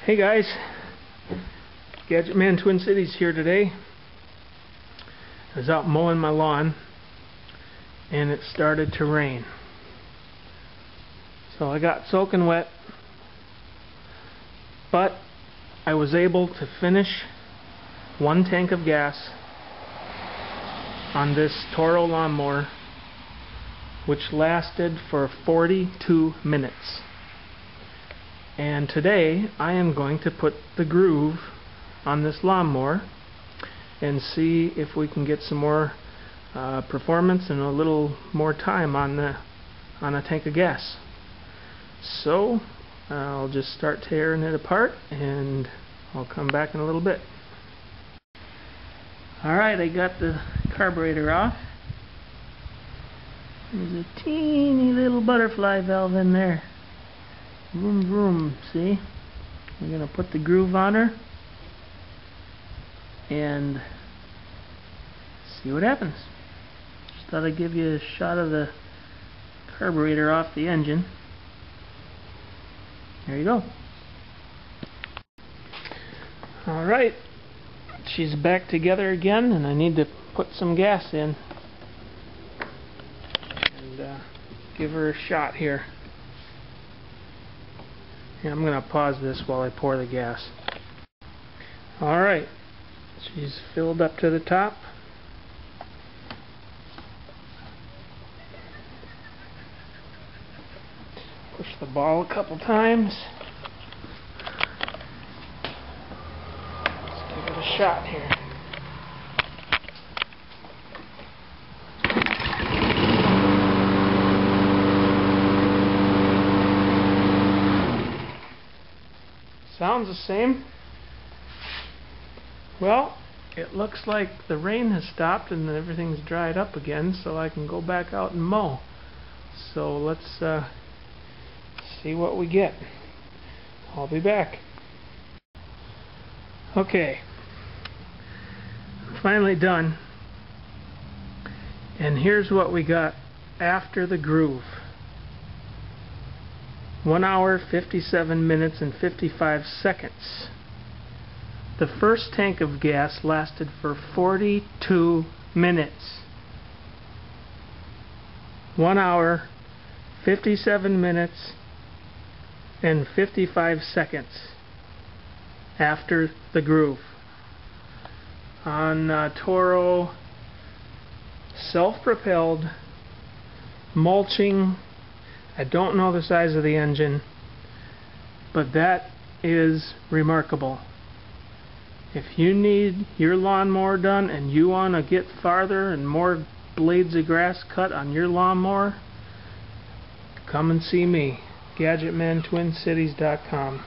Hey guys, Gadget Man Twin Cities here today. I was out mowing my lawn and it started to rain. So I got soaking wet, but I was able to finish one tank of gas on this Toro lawnmower, which lasted for 42 minutes. And today I am going to put the groove on this lawnmower and see if we can get some more performance and a little more time on a tank of gas. So I'll just start tearing it apart and I'll come back in a little bit. Alright, I got the carburetor off. There's a teeny little butterfly valve in there. Vroom vroom, see? We're going to put the groove on her and see what happens. Just thought I'd give you a shot of the carburetor off the engine. There you go. Alright, she's back together again, and I need to put some gas in and give her a shot here. And I'm going to pause this while I pour the gas. Alright, she's filled up to the top. Push the ball a couple times. Let's give it a shot here. Sounds the same. Well, it looks like the rain has stopped and everything's dried up again, so I can go back out and mow. So let's see what we get. I'll be back. Okay, finally done. And here's what we got after the groove. 1 hour, 57 minutes, and 55 seconds. The first tank of gas lasted for 42 minutes. 1 hour, 57 minutes, and 55 seconds after the groove. On Toro self-propelled mulching. I don't know the size of the engine, but that is remarkable. If you need your lawnmower done and you want to get farther and more blades of grass cut on your lawnmower, come and see me. GadgetManTwinCities.com.